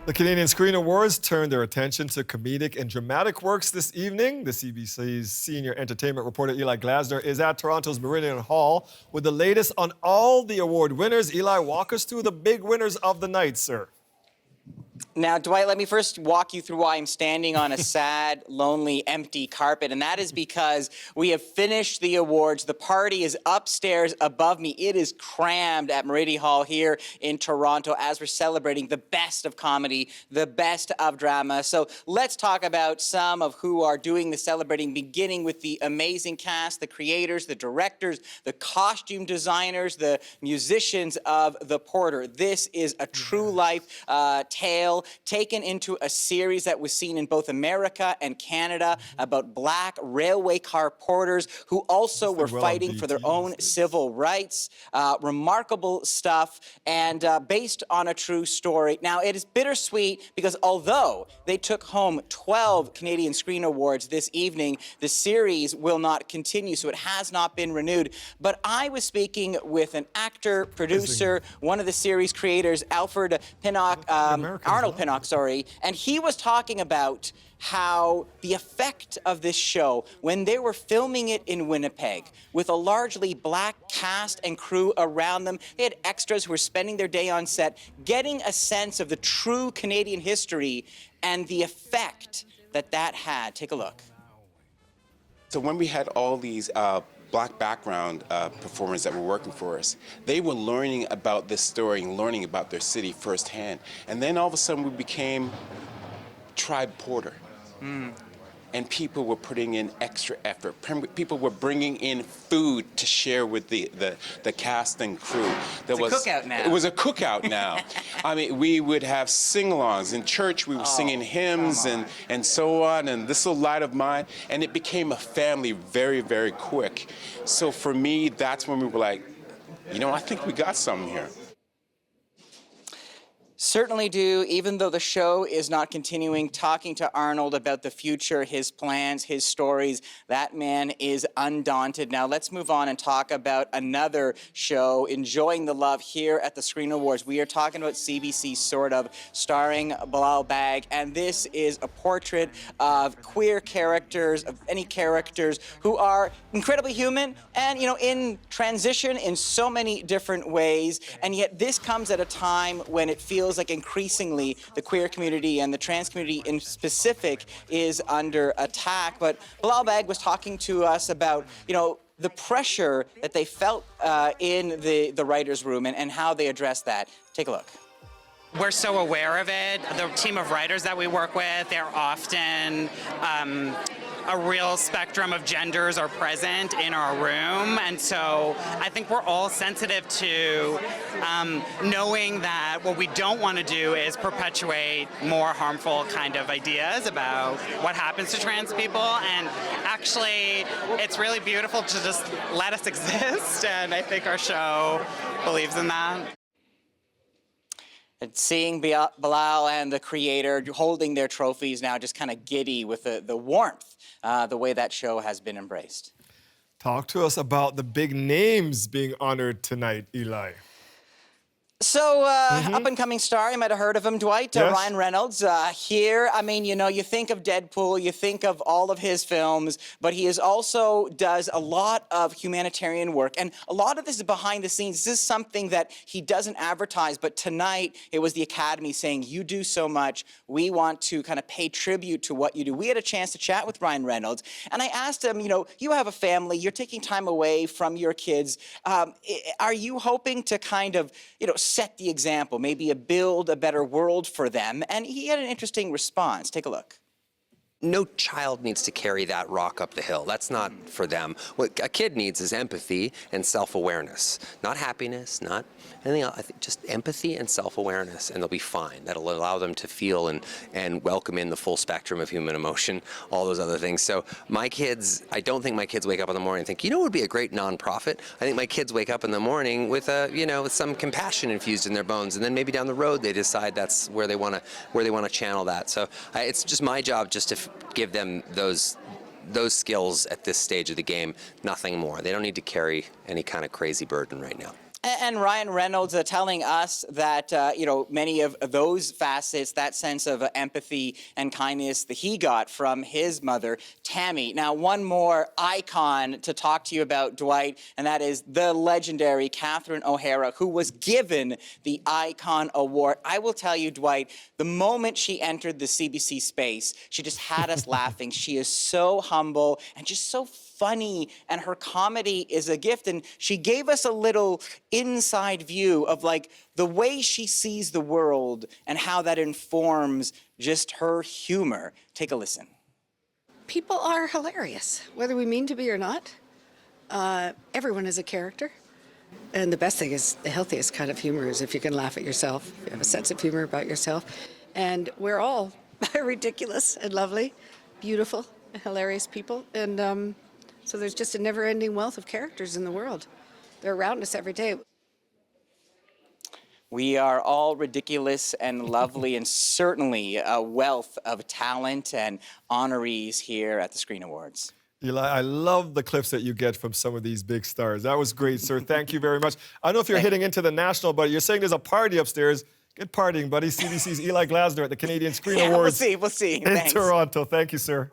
The Canadian Screen Awards turned their attention to comedic and dramatic works this evening. The CBC's senior entertainment reporter Eli Glasner is at Toronto's Meridian Hall with the latest on all the award winners. Eli, walk us through the big winners of the night, sir. Now, Dwight, let me first walk you through why I'm standing on a sad, lonely, empty carpet, and that is because we have finished the awards. The party is upstairs above me. It is crammed at Meridian Hall here in Toronto as we're celebrating the best of comedy, the best of drama. So let's talk about some of who are doing the celebrating, beginning with the amazing cast, the creators, the directors, the costume designers, the musicians of The Porter. This is a true life tale taken into a series that was seen in both America and Canada about black railway car porters who also were fighting for their own civil rights. Remarkable stuff and based on a true story. Now, it is bittersweet because although they took home 12 Canadian Screen Awards this evening, the series will not continue, so it has not been renewed. But I was speaking with an actor, producer, one of the series creators, Arnold Pinnock, and he was talking about how the effect of this show, when they were filming it in Winnipeg, with a largely black cast and crew around them, they had extras who were spending their day on set, getting a sense of the true Canadian history and the effect that that had. Take a look. So when we had all these black background performers that were working for us, they were learning about this story and learning about their city firsthand. And then all of a sudden we became Tribe Porter. And people were putting in extra effort. People were bringing in food to share with the cast and crew. It's a cookout now. It was a cookout now. I mean, we would have sing-alongs. In church, we were singing hymns and so on, and This Little Light of Mine, and it became a family very, very quick. So for me, that's when we were like, you know, I think we got something here. Certainly do, even though the show is not continuing. Talking to Arnold about the future, his plans, his stories, that man is undaunted. Now let's move on and talk about another show, enjoying the love here at the Screen Awards. We are talking about CBC Sort Of, starring Bilal Baig, and this is a portrait of queer characters, of any characters who are incredibly human and, you know, in transition in so many different ways, and yet this comes at a time when it feels like increasingly the queer community and the trans community in specific is under attack. But Bilal Baig was talking to us about, you know, the pressure that they felt in the writer's room and how they addressed that. Take a look. We're so aware of it. The team of writers that we work with, they're often a real spectrum of genders are present in our room, and so I think we're all sensitive to knowing that what we don't want to do is perpetuate more harmful kind of ideas about what happens to trans people, and actually it's really beautiful to just let us exist, and I think our show believes in that. And seeing Bilal and the creator holding their trophies now, just kind of giddy with the warmth, the way that show has been embraced. Talk to us about the big names being honored tonight, Eli. So, up-and-coming star, you might have heard of him, Dwight, Yes. Ryan Reynolds, here. I mean, you know, you think of Deadpool, you think of all of his films, but he also does a lot of humanitarian work, and a lot of this is behind the scenes. This is something that he doesn't advertise, but tonight it was the Academy saying, you do so much, we want to kind of pay tribute to what you do. We had a chance to chat with Ryan Reynolds, and I asked him, you know, you have a family, you're taking time away from your kids. Are you hoping to kind of, you know, set the example, maybe build a better world for them? And he had an interesting response. Take a look. No child needs to carry that rock up the hill. That's not for them. What a kid needs is empathy and self-awareness. Not happiness, not anything else. I think just empathy and self-awareness, and they'll be fine. That'll allow them to feel and welcome in the full spectrum of human emotion, all those other things. So my kids, I don't think my kids wake up in the morning and think, you know what would be a great nonprofit? I think my kids wake up in the morning with with some compassion infused in their bones, and then maybe down the road they decide that's where they want to channel that. So it's just my job just to give them those skills at this stage of the game, nothing more. They don't need to carry any kind of crazy burden right now. And Ryan Reynolds telling us that, many of those facets, that sense of empathy and kindness that he got from his mother, Tammy. Now, one more icon to talk to you about, Dwight, and that is the legendary Catherine O'Hara, who was given the Icon Award. I will tell you, Dwight, the moment she entered the CBC space, she just had us laughing. She is so humble and just so funny, and her comedy is a gift. And she gave us a little inside view of like the way she sees the world and how that informs just her humor. Take a listen. People are hilarious, whether we mean to be or not. Everyone is a character. And the best thing is, the healthiest kind of humor is if you can laugh at yourself, if you have a sense of humor about yourself. And we're all ridiculous and lovely, beautiful, and hilarious people. And so there's just a never-ending wealth of characters in the world. They're around us every day. We are all ridiculous and lovely, and certainly a wealth of talent and honorees here at the Screen Awards. Eli, I love the clips that you get from some of these big stars. That was great, sir. Thank you very much. I don't know if you're hitting into the national, but you're saying there's a party upstairs. Get partying, buddy. CBC's Eli Glasner at the Canadian Screen Awards. We'll see. In Toronto. Thank you, sir.